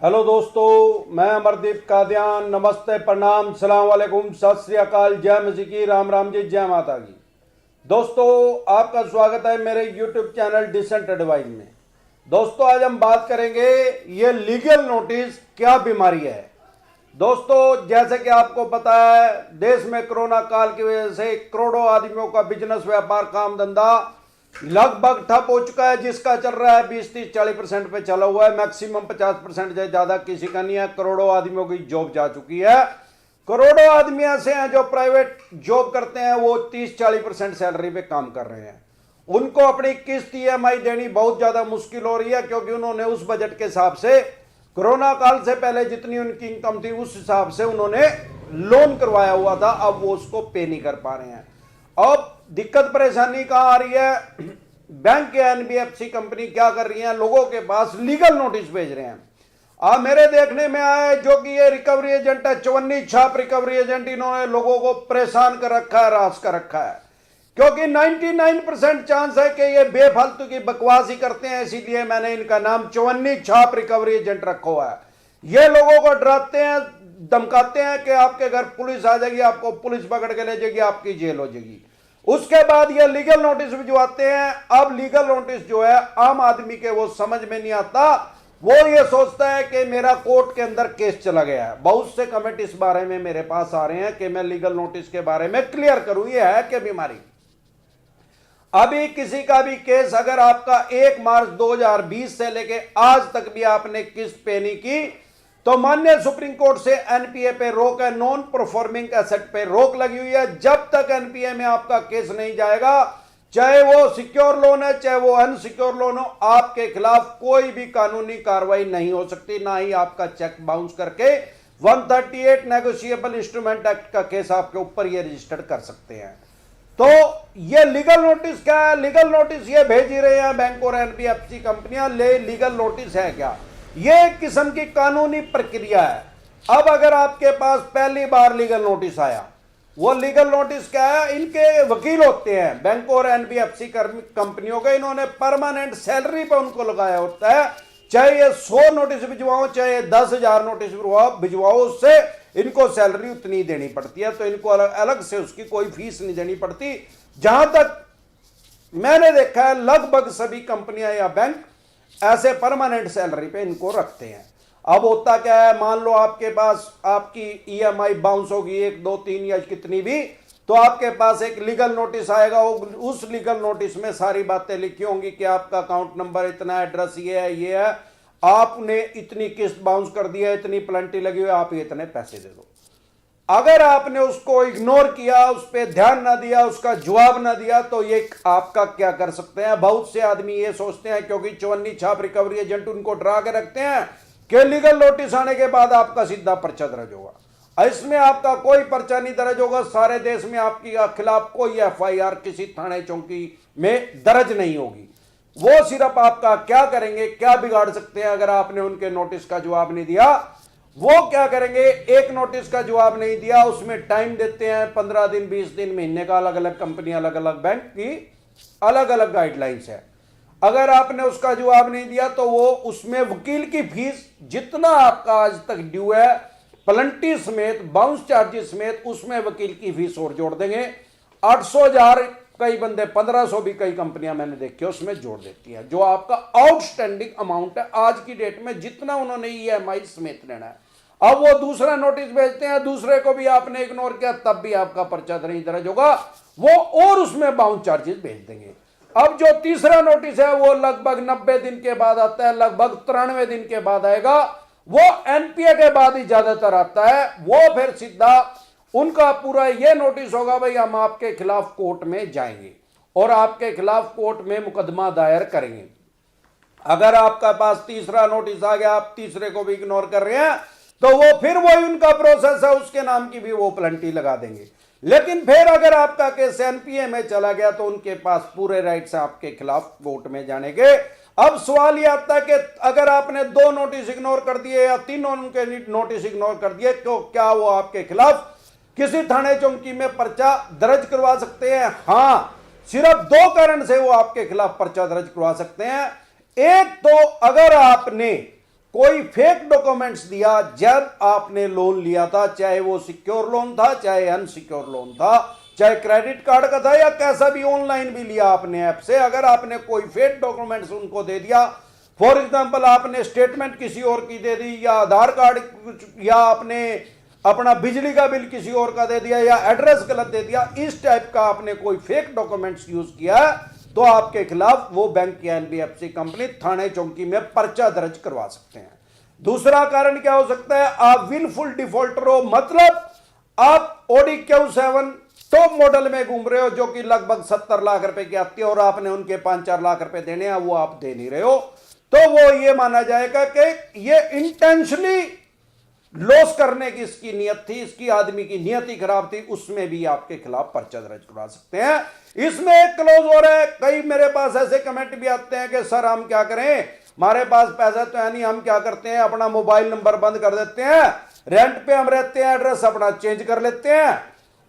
Hello दोस्तों, मैं अमरदीप कादियान। नमस्ते, प्रणाम, सलाम वालेकुम, सत श्री अकाल, जय मसीह की, राम राम जी, जय माता की। दोस्तों, आपका स्वागत है मेरे यूट्यूब चैनल डिसेंट एडवाइस में। दोस्तों, आज हम बात करेंगे ये लीगल नोटिस क्या बीमारी है। दोस्तों, जैसे कि आपको पता है, देश में कोरोना काल की वजह से करोड़ों आदमियों का बिजनेस, व्यापार, काम धंधा लगभग ठप हो चुका है। जिसका चल रहा है 20-30-40% पे चला हुआ है, मैक्सिमम 50% से ज्यादा किसी का नहीं है। करोड़ों आदमियों की जॉब जा चुकी है। करोड़ों आदमी ऐसे हैं जो प्राइवेट जॉब करते हैं, वो 30-40% सैलरी पे काम कर रहे हैं। उनको अपनी किस्त ईएमआई देनी बहुत ज्यादा मुश्किल हो रही है, क्योंकि उन्होंने उस बजट के हिसाब से कोरोना काल से पहले जितनी उनकी इनकम थी उस हिसाब से उन्होंने लोन करवाया हुआ था। अब वो उसको पे नहीं कर पा रहे हैं। अब दिक्कत परेशानी कहां आ रही है? बैंक या एनबीएफसी कंपनी क्या कर रही है, लोगों के पास लीगल नोटिस भेज रहे हैं। अब मेरे देखने में आया है, जो कि ये रिकवरी एजेंट है, चवन्नी छाप रिकवरी एजेंट, इन्होंने लोगों को परेशान कर रखा है, रास कर रखा है। क्योंकि 99% चांस है कि ये बेफालतू की बकवास ही करते हैं, इसीलिए मैंने इनका नाम चवन्नी छाप रिकवरी एजेंट रखा हुआ है। ये लोगों को डराते हैं, धमकाते हैं कि आपके घर पुलिस आ जाएगी, आपको पुलिस पकड़ के ले जाएगी, आपकी जेल हो जाएगी। उसके बाद ये लीगल नोटिस भिजवाते हैं। अब लीगल नोटिस जो है आम आदमी के वो समझ में नहीं आता। वो ये सोचता है कि मेरा कोर्ट के अंदर केस चला गया है। बहुत से कमेंट इस बारे में मेरे पास आ रहे हैं कि मैं लीगल नोटिस के बारे में क्लियर करूं, ये है कि बीमारी। अभी किसी का भी केस अगर आपका 1 मार्च 2020 से लेके आज तक भी आपने किस्त पे नहीं की, तो माननीय सुप्रीम कोर्ट से एनपीए पे रोक है, नॉन परफॉर्मिंग एसेट पे रोक लगी हुई है। जब तक एनपीए में आपका केस नहीं जाएगा, चाहे वो सिक्योर लोन है चाहे वो अनसिक्योर लोन हो, आपके खिलाफ कोई भी कानूनी कार्रवाई नहीं हो सकती। ना ही आपका चेक बाउंस करके 138 नेगोशिएबल इंस्ट्रूमेंट एक्ट का केस आपके ऊपर ये रजिस्टर्ड कर सकते हैं। तो ये लीगल नोटिस क्या है? लीगल नोटिस ये भेज ही रहे हैं बैंक और एनबीएफसी कंपनियां। लीगल नोटिस है क्या? ये एक किस्म की कानूनी प्रक्रिया है। अब अगर आपके पास पहली बार लीगल नोटिस आया, वो लीगल नोटिस क्या है? इनके वकील होते हैं बैंक और एनबीएफसी कंपनियों के, इन्होंने परमानेंट सैलरी पर उनको लगाया होता है। चाहे ये 100 नोटिस भिजवाओ, चाहे 10,000 नोटिस भिजवाओ, उससे इनको सैलरी उतनी देनी पड़ती है। तो इनको अलग से उसकी कोई फीस नहीं देनी पड़ती। जहां तक मैंने देखा है, लगभग सभी कंपनियां या बैंक ऐसे परमानेंट सैलरी पे इनको रखते हैं। अब होता क्या है, मान लो आपके पास आपकी ईएमआई बाउंस होगी 1, 2, 3 या कितनी भी, तो आपके पास एक लीगल नोटिस आएगा। उस लीगल नोटिस में सारी बातें लिखी होंगी कि आपका अकाउंट नंबर इतना, एड्रेस ये है, आपने इतनी किस्त बाउंस कर दी है, इतनी पेनल्टी लगी हुई है, आप इतने पैसे दे दो। अगर आपने उसको इग्नोर किया, उस पर ध्यान ना दिया, उसका जवाब ना दिया, तो ये आपका क्या कर सकते हैं? बहुत से आदमी ये सोचते हैं, क्योंकि चवन्नी छाप रिकवरी एजेंट उनको डरा के रखते हैं कि लीगल नोटिस आने के बाद आपका सीधा पर्चा दर्ज होगा। इसमें आपका कोई पर्चा नहीं दर्ज होगा। सारे देश में आपके खिलाफ कोई एफआईआर किसी थाने चौकी में दर्ज नहीं होगी। वो सिर्फ आपका क्या करेंगे, क्या बिगाड़ सकते हैं? अगर आपने उनके नोटिस का जवाब नहीं दिया, वो क्या करेंगे? एक नोटिस का जवाब नहीं दिया, उसमें टाइम देते हैं 15 दिन, 20 दिन, महीने का। अलग अलग कंपनी, अलग अलग बैंक की अलग अलग गाइडलाइंस है। अगर आपने उसका जवाब नहीं दिया, तो वो उसमें वकील की फीस जितना आपका आज तक ड्यू है, पेनल्टी समेत, बाउंस चार्जेस समेत, उसमें वकील की फीस और जोड़ देंगे। 800,000, कई बंदे 1500 भी कई कंपनियां मैंने देखी उसमें जोड़ देती है, जो आपका आउटस्टैंडिंग अमाउंट है आज की डेट में, जितना उन्होंने ईएमआई समेत लेना है। अब वो दूसरा नोटिस भेजते हैं, दूसरे को भी आपने इग्नोर किया, तब भी आपका पर्चा नहीं दर्ज होगा, वो और उसमें बाउंस चार्जेस भेज देंगे। अब जो तीसरा नोटिस है वो लगभग 90 दिन के बाद आता है, लगभग 93 दिन के बाद आएगा। वो एनपीए के बाद ही ज्यादातर आता है। वो फिर सीधा उनका पूरा ये नोटिस होगा, भाई हम आपके खिलाफ कोर्ट में जाएंगे और आपके खिलाफ कोर्ट में मुकदमा दायर करेंगे। अगर आपका पास तीसरा नोटिस आ गया, आप तीसरे को भी इग्नोर कर रहे हैं, तो वो फिर वही उनका प्रोसेस है, उसके नाम की भी वो पेनल्टी लगा देंगे। लेकिन फिर अगर आपका केस एनपीए में चला गया, तो उनके पास पूरे राइट्स हैं आपके खिलाफ कोर्ट में जाने के। अब सवाल यह आता है कि अगर आपने 2 नोटिस इग्नोर कर दिए या 3 उनके नोटिस इग्नोर कर दिए, तो क्या वो आपके खिलाफ किसी थाने चौकी में पर्चा दर्ज करवा सकते हैं? हाँ, सिर्फ 2 कारण से वो आपके खिलाफ पर्चा दर्ज करवा सकते हैं। एक तो अगर आपने कोई फेक डॉक्यूमेंट्स दिया जब आपने लोन लिया था, चाहे वो सिक्योर लोन था, चाहे अनसिक्योर लोन था, चाहे क्रेडिट कार्ड का था या कैसा भी ऑनलाइन भी लिया आपने ऐप से, अगर आपने कोई फेक डॉक्यूमेंट्स उनको दे दिया, फॉर एग्जांपल आपने स्टेटमेंट किसी और की दे दी, या आधार कार्ड, या आपने अपना बिजली का बिल किसी और का दे दिया, या एड्रेस गलत दे दिया, इस टाइप का आपने कोई फेक डॉक्यूमेंट्स यूज किया है, तो आपके खिलाफ वो बैंक या एनबीएफसी कंपनी थाने चौकी में पर्चा दर्ज करवा सकते हैं। दूसरा कारण क्या हो सकता है, आप विलफुल डिफॉल्टर हो, मतलब आप ऑडी Q7 टॉप मॉडल में घूम रहे हो जो कि लगभग 70 लाख रुपए की आती है और आपने उनके 5-4 लाख रुपए देने हैं, वो आप दे नहीं रहे हो, तो वो ये माना जाएगा कि ये इंटेंशनली लॉस करने की इसकी नियत थी, इसकी आदमी की नियत ही खराब थी, उसमें भी आपके खिलाफ पर्चा दर्ज करवा सकते हैं। इसमें एक क्लोज और है, कई मेरे पास ऐसे कमेंट भी आते हैं कि सर हम क्या करें, हमारे पास पैसा तो है नहीं, हम क्या करते हैं अपना मोबाइल नंबर बंद कर देते हैं, रेंट पे हम रहते हैं, एड्रेस अपना चेंज कर लेते हैं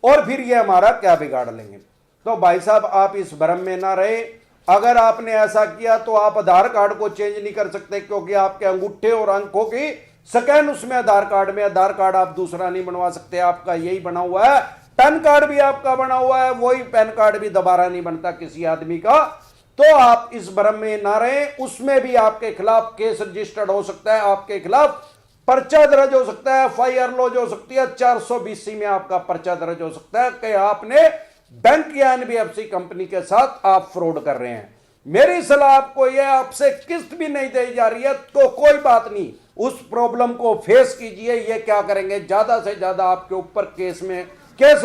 और फिर ये हमारा क्या बिगाड़ लेंगे। तो भाई साहब आप इस भ्रम में ना रहे, अगर आपने ऐसा किया तो आप आधार कार्ड को चेंज नहीं कर सकते, क्योंकि आपके अंगूठे और अंकों की स्कैन उसमें आधार कार्ड में, आधार कार्ड आप दूसरा नहीं बनवा सकते, आपका यही बना हुआ है। पैन कार्ड भी आपका बना हुआ है, वही पैन कार्ड भी दोबारा नहीं बनता किसी आदमी का, तो आप इस भ्रम में ना रहें, उसमें भी आपके खिलाफ केस रजिस्टर्ड हो सकता है, आपके खिलाफ पर्चा दर्ज हो सकता है, FIR लॉज हो सकती है, 420C में आपका पर्चा दर्ज हो सकता है कि आपने बैंक या एनबीएफसी कंपनी के साथ आप फ्रॉड कर रहे हैं। मेरी सलाह आपको यह, आपसे किस्त भी नहीं दी जा रही है तो कोई बात नहीं, उस प्रॉब्लम को फेस कीजिए। ये क्या करेंगे, ज्यादा से ज्यादा आपके ऊपर केस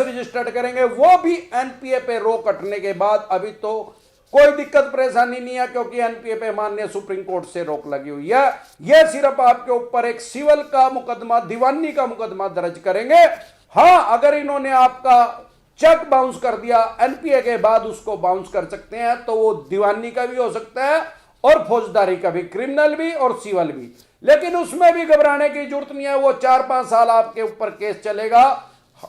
रजिस्टर्ड करेंगे, वो भी एनपीए पे रोक हटने के बाद। अभी तो कोई दिक्कत परेशानी नहीं है क्योंकि एनपीए पे माननीय सुप्रीम कोर्ट से रोक लगी हुई है। यह सिर्फ आपके ऊपर एक सिविल का मुकदमा, दीवानी का मुकदमा दर्ज करेंगे। हाँ, अगर इन्होंने आपका चेक बाउंस कर दिया, एनपीए के बाद उसको बाउंस कर सकते हैं, तो वो दीवानी का भी हो सकता है और फौजदारी का भी, क्रिमिनल भी और सिविल भी। लेकिन उसमें भी घबराने की जरूरत नहीं है, वो 4-5 साल आपके ऊपर केस चलेगा।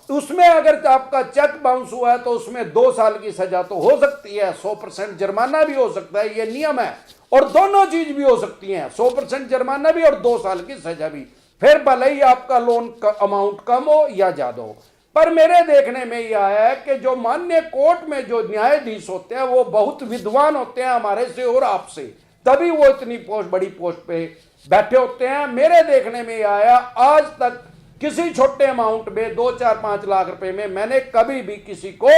उसमें अगर आपका चेक बाउंस हुआ है तो उसमें 2 साल की सजा तो हो सकती है, 100% जुर्माना भी हो सकता है, ये नियम है, और दोनों चीज भी हो सकती हैं, 100% जुर्माना भी और 2 साल की सजा भी, फिर भले ही आपका लोन का अमाउंट कम हो या ज्यादा हो। पर मेरे देखने में यह आया है कि जो माननीय कोर्ट में जो न्यायाधीश होते हैं वो बहुत विद्वान होते हैं हमारे से और आपसे, तभी वो इतनी बड़ी पोस्ट पे बैठे होते हैं। मेरे देखने में यह आया, आज तक किसी छोटे अमाउंट में 2, 4, 5 लाख रुपए में मैंने कभी भी किसी को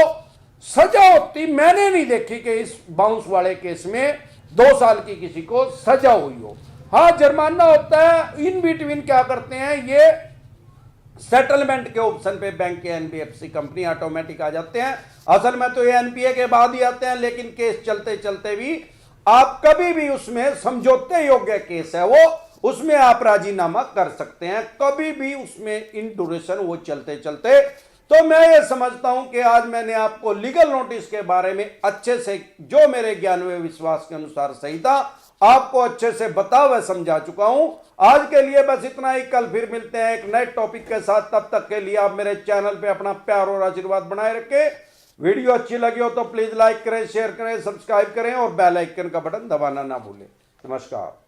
सजा होती मैंने नहीं देखी कि इस बाउंस वाले केस में 2 साल की किसी को सजा हुई हो। हाँ, जुर्माना होता है। इन बिटवीन क्या करते हैं, ये सेटलमेंट के ऑप्शन पे बैंक के एनबीएफसी कंपनी ऑटोमेटिक आ जाते हैं। असल में तो ये एनपीए के बाद ही आते हैं, लेकिन केस चलते चलते भी आप कभी भी उसमें समझौते योग्य केस है वो, उसमें आप राजीनामा कर सकते हैं, कभी भी उसमें इन ड्यूरेशन वो चलते चलते। तो मैं ये समझता हूं कि आज मैंने आपको लीगल नोटिस के बारे में अच्छे से, जो मेरे ज्ञान व विश्वास के अनुसार सही था, आपको अच्छे से बता व समझा चुका हूं। आज के लिए बस इतना ही, कल फिर मिलते हैं एक नए टॉपिक के साथ। तब तक के लिए आप मेरे चैनल पे अपना प्यार और आशीर्वाद बनाए रखें। वीडियो अच्छी लगी हो तो प्लीज लाइक करें, शेयर करें, सब्सक्राइब करें और बेल आइकन का बटन दबाना ना भूलें। नमस्कार।